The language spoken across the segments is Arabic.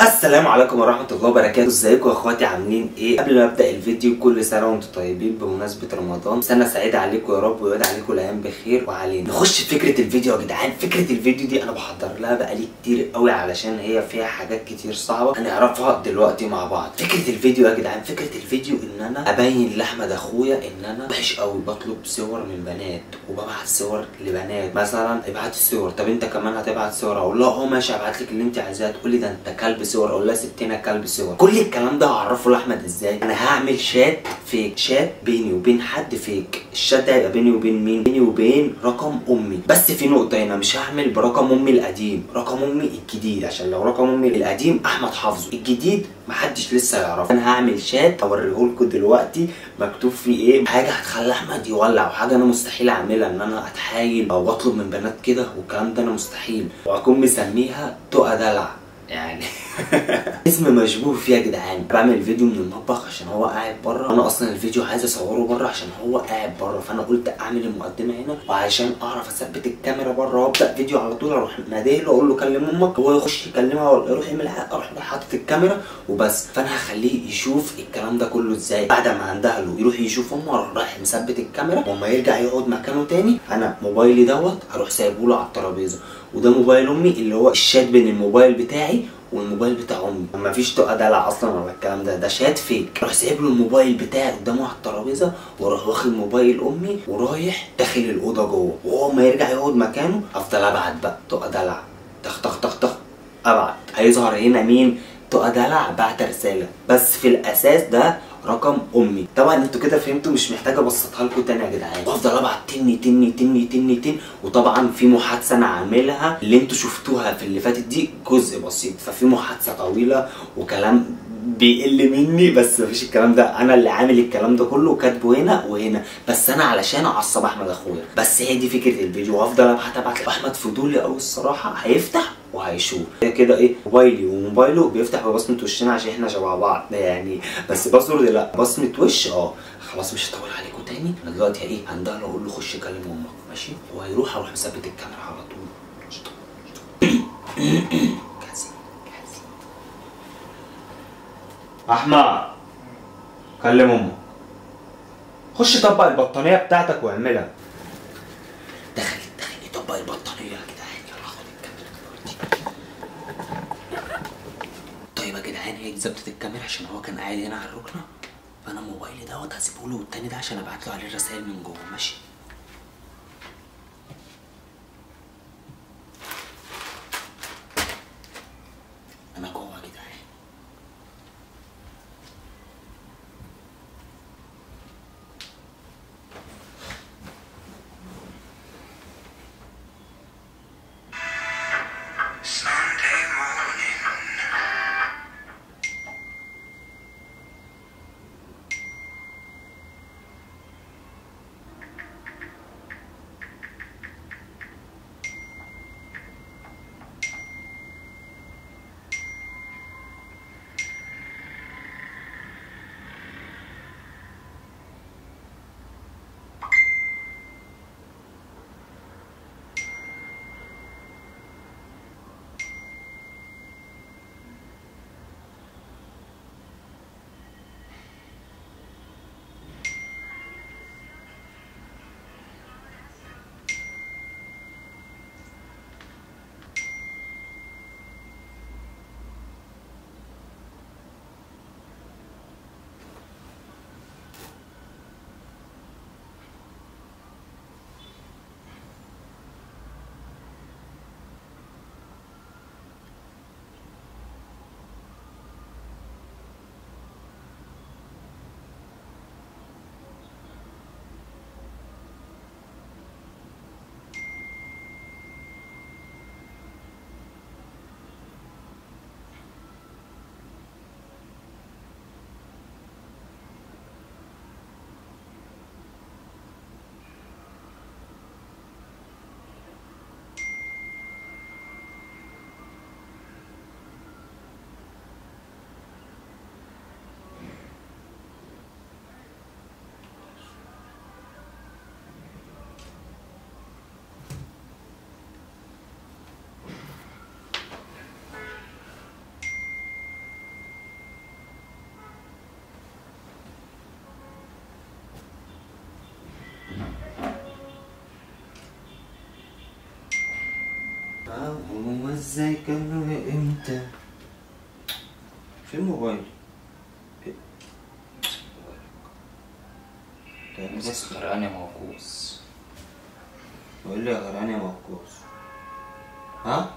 السلام عليكم ورحمة الله وبركاته. ازيكم يا اخواتي، عاملين ايه؟ قبل ما ابدا الفيديو، كل سنة وانتم طيبين بمناسبة رمضان. سنة سعيدة عليكم يا رب، ويعود عليكم الايام بخير وعلينا. نخش في فكرة الفيديو يا جدعان. فكرة الفيديو دي انا بحضر لها بقالي كتير قوي، علشان هي فيها حاجات كتير صعبة هنعرفها دلوقتي مع بعض. فكرة الفيديو يا جدعان، فكرة الفيديو ان انا ابين لاحمد اخويا ان انا وحش قوي، بطلب صور من بنات وببعت صور لبنات. مثلا ابعت الصور، طب انت كمان هتبعت صور؟ اقول لها اه ماشي هبعت لك اللي انت عايزاه. تقول لي ده انت كلب صور، اقول لها ستنا كلب صور. كل الكلام ده هعرفه لاحمد ازاي. انا هعمل شات فيك، شات بيني وبين حد فيك. الشات ده هيبقى بيني وبين مين؟ بيني وبين رقم امي. بس في نقطه هنا، مش هعمل برقم امي القديم، رقم امي الجديد، عشان لو رقم امي القديم احمد حافظه، الجديد محدش لسه يعرفه. انا هعمل شات اوريهولكوا دلوقتي مكتوب فيه ايه، حاجه هتخلي احمد يولع، وحاجه انا مستحيل اعملها، ان انا اتحايل او اطلب من بنات كده والكلام ده انا مستحيل. واكون مسميها تقى دلع يعني اسم مشبوه فيه يا جدعان. بعمل فيديو من المطبخ عشان هو قاعد بره، انا اصلا الفيديو عايز اصوره بره عشان هو قاعد بره، فانا قلت اعمل المقدمه هنا وعشان اعرف اثبت الكاميرا بره وابدا فيديو على طول. اروح ناديه له اقول له كلم امك، هو يخش يكلمها ولا يروح يعمل حاجه، اروح حاطط الكاميرا وبس. فانا هخليه يشوف الكلام ده كله ازاي. بعد ما انده له يروح يشوف امه، اروح رايح مثبت الكاميرا، وما يرجع يقعد مكانه تاني انا موبايلي دوت هروح سايبه له على الترابيزه، وده موبايل امي اللي هو الشات بين الموبايل بتاعي والموبايل بتاع امي. مفيش تقى دلع اصلا ولا الكلام ده شات فيك. اروح سايب له الموبايل بتاعي قدامه على الترابيزه، واروح واخد موبايل امي ورايح داخل الاوضه جوه، وهو ما يرجع يقعد مكانه افضل ابعت بقى تقى دلع، طخ طخ طخ طخ، ابعت. هيظهر هنا مين؟ تقى دلع بعت رساله، بس في الاساس ده رقم امي. طبعا انتوا كده فهمتوا، مش محتاج ابسطها لكم تاني يا جدعان. وافضل ابعت تني تني تني تني تني. وطبعا في محادثه انا عاملها اللي انتوا شفتوها في اللي فاتت دي جزء بسيط، ففي محادثه طويله وكلام بيقل مني، بس مفيش الكلام ده، انا اللي عامل الكلام ده كله كاتبه هنا وهنا، بس انا علشان اعصب احمد اخويا. بس هي دي فكره الفيديو. وافضل ابعت احمد فضولي قوي الصراحه، هيفتح وهيشوف كده ايه، موبايلي وموبايله بيفتح ببصمه وشنا عشان احنا شبه بعض يعني. بس باسورد لا، بصمه وش. خلاص مش هطول عليكم تاني. انا دلوقتي ايه، هندهله اقول له خش كلم امك ماشي، وهيروح اروح مثبت الكاميرا على طول. احمد كلم امك، خش طبق البطانيه بتاعتك واعملها. دخل يطبق البطانيه يا جدعان. يلا خد الكاميرا دلوقتي. طيب يا جدعان، هي ظبطت الكاميرا عشان هو كان قاعد هنا على الركنه، فانا موبايلي دوت هسيبه له، والتاني ده عشان ابعت له عليه الرسائل من جوه ماشي. انا جوه يا جدعان. هو ازاي كان امتى؟ فين الموبايل؟ بس غرقان يا موكوس. بقول لي يا غرقان يا موكوس. ها؟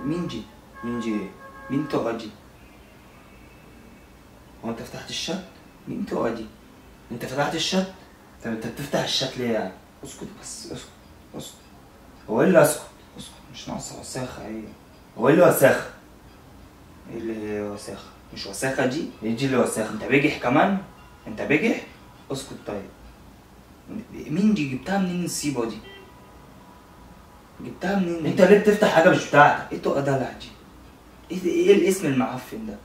مين دي؟ مين دي ايه؟ مين تقعدي؟ هو انت فتحت الشات؟ مين تقعدي؟ انت فتحت الشات؟ طب انت بتفتح الشات ليه يعني؟ اسكت بس، اسكت اسكت هو ايه اللي اسكت؟ اسكت، مش ناقصة وساخة ايه؟ هو ايه اللي وساخة؟ ايه اللي وساخة؟ مش وساخة دي؟ ايه دي اللي وساخة؟ انت بجح كمان؟ انت بجح؟ اسكت طيب. مين دي؟ جبتها منين الصيبة دي؟ جبتها منين؟ انت ليه بتفتح حاجة مش بتاعتك؟ ايه تقى دلع دي؟ ايه الاسم المعفن ده؟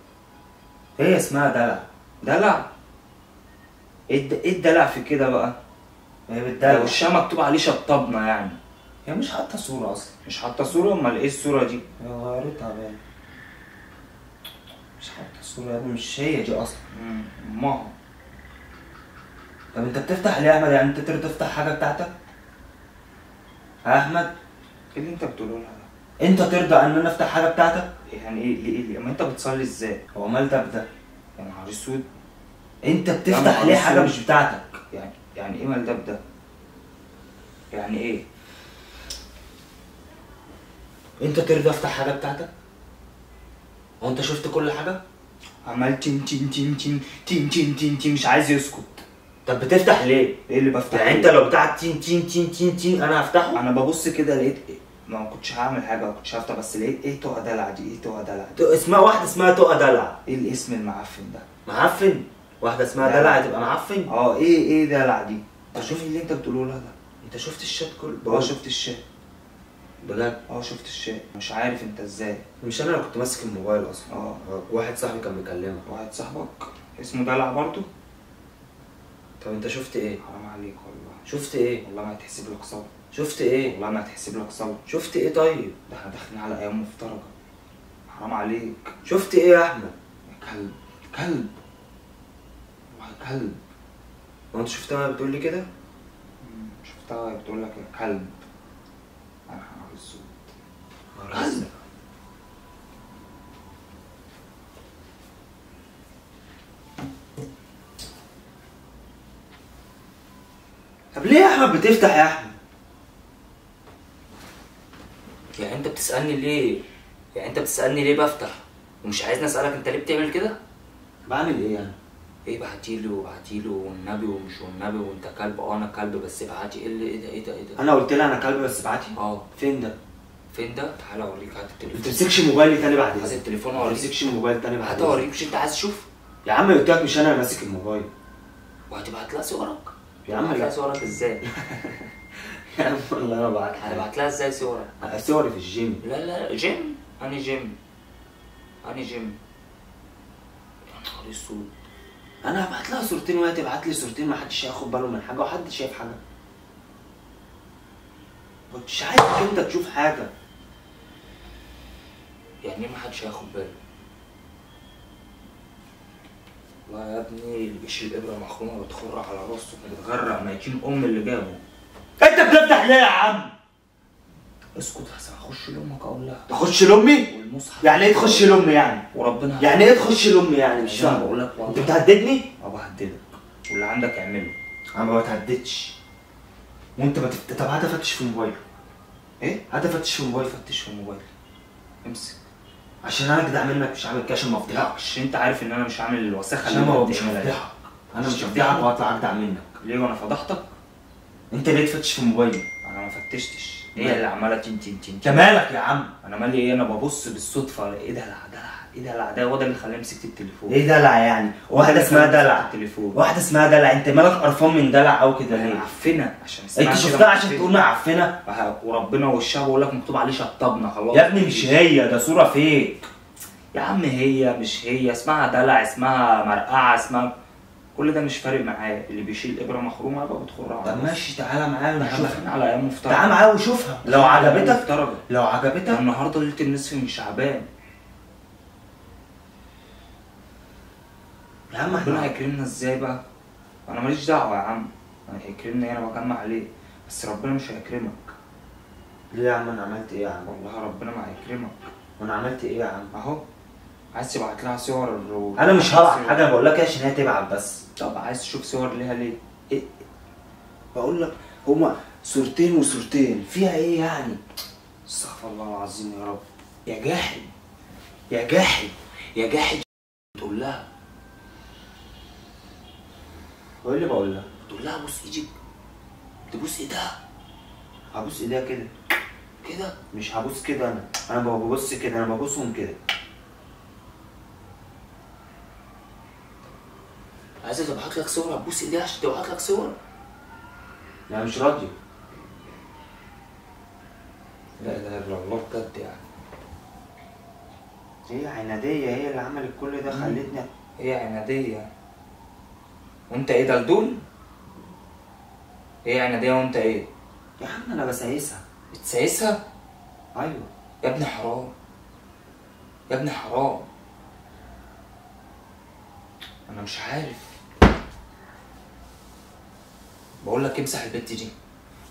هي اسمها دلع. دلع؟ ايه الدلع في كده بقى؟ هي ده بتدلع. وشها مكتوب عليه شطبنا يعني. هي مش حاطة صورة اصلا. مش حاطة صورة؟ امال ايه الصورة دي؟ هي غيرتها باين. مش حاطة صورة يا ابني، مش هي دي اصلا. امها. طب انت بتفتح ليه يا احمد؟ يعني انت تقدر تفتح حاجة بتاعتك؟ يا احمد ايه اللي انت بتقوله لها ده؟ انت ترضى ان انا افتح حاجة بتاعتك؟ يعني ايه ليه؟ اما انت بتصلي ازاي؟ هو مال ده بده؟ يا نهار اسود. انت يا بتفتح نهار ليه حاجة اسود. مش بتاعتك؟ يعني ايه مال ده؟ يعني ايه؟ انت ترضى افتح حاجة بتاعتك؟ هو انت شفت كل حاجة؟ عمال تين تين تين تين تين تين تين تين، مش عايز يسكت. طب بتفتح ليه؟ ايه اللي بفتح؟ يعني انت لو بتاعك تين تين تين تين تين انا هفتحه؟ انا ببص كده لقيت إيه؟ ما كنتش هعمل حاجه، ما كنتش هفتح، بس لقيت ايه تقى دلع دي؟ ايه تقى دلع دي؟ اسمها واحدة اسمها تقى دلع. ايه الاسم المعفن ده؟ معفن؟ واحدة اسمها دلع. دلع هتبقى معفن؟ ايه دلع دي؟ انت شوف اللي انت بتقوله لها ده. انت شفت الشات كله؟ اه شفت الشات. بجد؟ شفت الشات. مش عارف انت ازاي. مش انا اللي كنت ماسك الموبايل اصلا. اه واحد صاحبي كان بيكلمك. واحد صاحبك اسمه دلع برضو؟ طب انت شفت ايه؟ حرام عليك والله. شفت ايه؟ والله ما هتحسب لك صبر. شفت ايه؟ والله ما هتحسب لك صبر. شفت ايه طيب؟ ده احنا داخلين على ايام مفترجه. حرام عليك. شفت ايه يا احمد؟ يا كلب كلب والله كلب. هو انت شفتها وهي بتقول لي كده؟ شفتها وهي بتقول لك يا كلب. انا نهار اسود. كلب. طب ليه يا احمد بتفتح يا احمد؟ يعني انت بتسألني ليه؟ يعني انت بتسألني ليه بفتح؟ ومش عايزني اسألك انت ليه بتعمل كده؟ بعمل ايه يعني؟ ايه بعتيلي والنبي ومش والنبي وانت كلب؟ انا كلب بس ابعتي. ايه ده؟ انا قلت لها انا كلب بس ابعتي؟ فين ده؟ فين ده؟ تعالى اوريك. هات ما التليفون. تمسكش موبايلي تاني بعد هات اذنك. التليفون ما اوريك. تمسكش الموبايل تاني بعد هات اذنك. اوريك. مش انت عايز تشوف؟ يا عم قلت لك مش انا اللي ماسك الموبايل. وهتبعت لها صورك؟ يا عم هتبعت لها لا. صورك ازاي؟ يا عم والله انا بعت حاجه. هتبعت لها ازاي صورك؟ صوري في الجيم. لا جيم؟ انهي جيم؟ انهي جيم؟ يا نهار اسود. انا هبعت لها صورتين وهي تبعت لي صورتين، ما حدش هياخد باله من حاجه وحد شايف حاجه. مش عايزك انت تشوف حاجه. يعني ايه محدش هياخد باله؟ والله يا ابني اللي بيشيل ابره مخرومه بتخر على راسه بتغرق ميتين اللي جابه. انت بتفتح ليه يا عم؟ اسكت احسن اخش لامك اقول لها. تخش لامي؟ والمصحف. يعني ايه تخش لامي يعني؟ وربنا يعني ايه تخش لامي يعني؟ مش انا فاهم. بقول لك انت والله. بتهددني؟ بهددك واللي عندك اعمله. انا ما بتهددش. وانت طب هات افتش في موبايله. ايه؟ هات افتش في موبايله. فتش في موبايلي. امسك. عشان انا اجدع منك مش عامل كده عشان ما لا افضحك. عشان انت عارف ان انا مش عامل الوساخه عشان ما مش بتعملها دي. هفضحك. انا مش هفضحك وهطلع اجدع منك. ليه وانا فضحتك؟ انت ليه تفتش في موبايلي؟ انا ما فتشتش. هي اللي عماله تين تين تين. انت مالك يا عم؟ انا مالي ايه؟ انا ببص بالصدفه. ايه ده ايه ده هو ده اللي خلاني مسكت التليفون. ايه دلع يعني؟ واحده اسمها دلع. التليفون. واحده اسمها دلع. انت مالك قرفان من دلع او كده ليه؟ معفنه عشان اسمها انت كده شفتها عشان معفنة. تقول معفنه؟ وربنا وشها بقول لك مكتوب عليه شطبنا خلاص. يا ابني مش هي، ده صوره فيك. يا عم هي مش هي. اسمها دلع، اسمها مرقعه، اسمها كل ده مش فارق معايا. اللي بيشيل ابره مخرومه يبقى بتخر على طب ماشي تعالى معايا ونشوفها على ايام مفترجه. تعالى معايا وشوفها لو عجبتك. لو عجبتك النهارده ليله النصف من شعبان. يا عم ربنا احنا هيكرمنا ازاي بقى؟ انا ماليش دعوه يا عم. انا هيكرمني انا بجمع عليه. بس ربنا مش هيكرمك. ليه يا عم؟ انا عملت ايه يا عم؟ والله ربنا ما هيكرمك. وانا عملت ايه يا عم؟ اهو عايز تبعت لها صور انا مش هبعت حاجه، انا بقول لك عشان هي تبعت بس. طب عايز تشوف صور ليها ليه؟ إيه؟ بقول لك هما صورتين وصورتين، فيها ايه يعني؟ استغفر الله العظيم يا رب. يا جاحد يا جاحد يا جاحد، تقول لها هو اللي بقول لها، تقول لها بوس ايدك، تبوس ايدها. هبوس ايديها كده كده، مش هبوس كده. انا ببص كده، انا ببوسهم كده. عايزة تبعت لك صور هتبوس ايديها عشان تبعت لك صور؟ يعني مش راضية. لا اله الا الله بجد يعني. هي عنادية، هي اللي عملت كل ده، خلتني. هي عنادية وانت ايه دلدول؟ هي عنادية وانت ايه؟ يا عم انا بسايسها. بتسايسها؟ ايوه يا ابني حرام، يا ابني حرام. انا مش عارف. بقول لك امسح البت دي،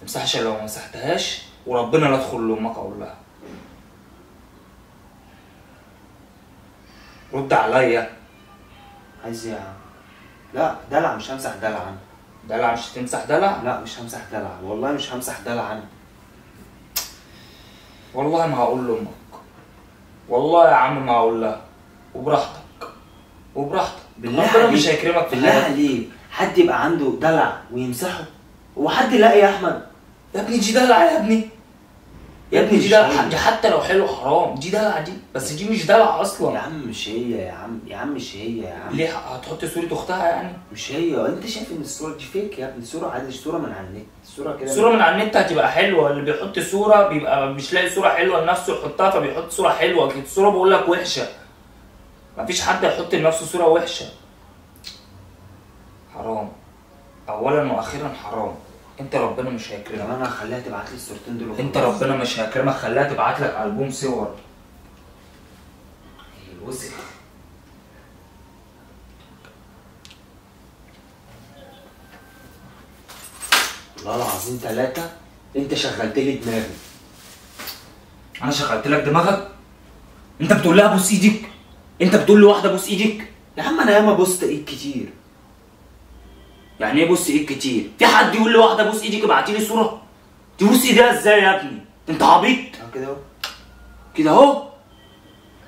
امسحها عشان لو ما مسحتهاش وربنا لا ادخل لامك اقول لها. رد عليا. عايز ايه يا عم؟ لا دلع، مش همسح دلع انا. دلع مش هتمسح دلع؟ لا مش همسح دلع، والله مش همسح دلع انا. والله ما هقول لامك، والله يا عم ما هقول لها. وبراحتك وبراحتك، ربنا مش هيكرمك في بالله حاجه. عليك حد يبقى عنده دلع ويمسحه؟ هو حد لا يا احمد؟ يا ابني دي دلع يا ابني، يا ابني دي مش دلع هي. دي حتى لو حلو حرام، دي دلع دي، بس دي مش دلع اصلا. يا عم مش هي يا عم، يا عم مش هي يا عم. ليه هتحط صورة اختها يعني؟ مش هي، انت شايف ان الصورة دي فيك يا ابني؟ صورة عادي، صورة من على النت، صورة كده. صورة من على النت هتبقى حلوة، اللي بيحط صورة بيبقى مش لاقي صورة حلوة لنفسه يحطها فبيحط صورة حلوة، كده الصورة بقول لك وحشة. مفيش حد هيحط لنفسه صورة وحشة. حرام. أولا وأخيرا حرام. أنت ربنا مش طب هيكرمك. انا هخليها تبعت لي الصورتين دول. أنت ربنا مش هيكرمك، خليها تبعت لك ألبوم صور. وسخ. والله العظيم ثلاثة انت شغلت لي دماغي. أنا شغلت لك دماغك؟ أنت بتقول لها بوس إيدك؟ أنت بتقول لواحدة بوس إيدك؟ يا عم انا ياما بوست ايد كتير. يعني ايه بوس ايد كتير؟ في حد يقول لواحده بوس ايدك ابعتي لي صوره؟ تبوس ايديها ازاي يا ابني؟ انت عبيط؟ كده اهو. كده اهو؟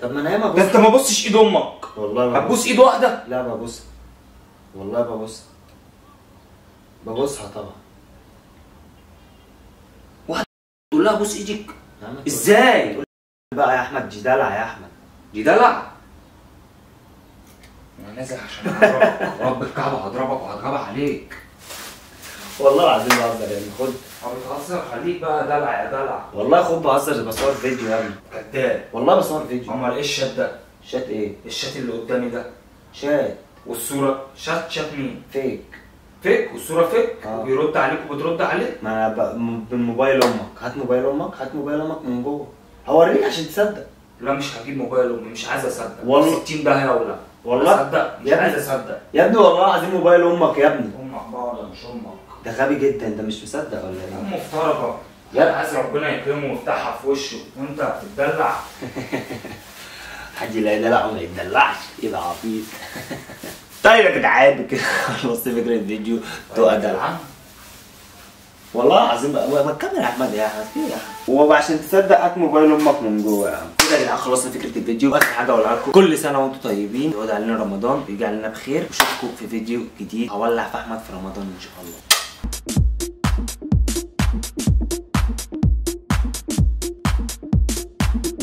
طب ما انا ياما ده بوست. انت ما بصش ايد امك. والله ما هتبوس ايد واحده؟ لا ببوسها، والله ببوسها، ببوسها طبعا. تقول لها بوس ايدك؟ يا عم ازاي؟ بقى يا احمد، دي دلع يا احمد. دي دلع؟ انا نازل عشان هضربك، رب الكعبه هضربك وهتغاب عليك. والله العظيم بهزر يا ابني، خد. هو بتهزر، خليك بقى دلع يا دلع. والله خد بهزر، بصور فيديو يا ابني. كداب. والله بصور فيديو. امال ايه الشات ده؟ شات ايه؟ الشات اللي قدامي ده. شات والصوره شات مين؟ فيك. فيك، والصوره فيك. اه. وبيرد عليك وبترد عليه. ما انا بالموبايل امك، هات موبايل امك، هات موبايل امك من جوه، هوريك عشان تصدق. لا مش هجيب موبايل امي، مش عايز اصدق. والله 60 ده يا ولا. والله اصدق، مش عايز اصدق. يا ابني والله العظيم موبايل امك يا ابني. امك بقى ولا مش امك؟ ده غبي جدا، انت مش مصدق ولا ايه؟ ام مفترضه. يا عايز ربنا يكرمه ويفتحها في وشه وانت بتدلع. حد لا يدلع وما يتدلعش يبقى عبيط. طيب يا جدعان كده خلصت فكرة الفيديو. تبقى دلع والله العظيم بقى. ما تكمل يا احمد يا احمد، ايه يا احمد؟ وعشان تصدق هات موبايل امك من جوه يا عم. كده يا جدعان خلصنا فكرة الفيديو. واخر حاجة اقولها لكم، كل سنة وانتم طيبين، يعود علينا رمضان ويجي علينا بخير، واشوفكم في فيديو جديد. هولع في احمد في رمضان ان شاء الله.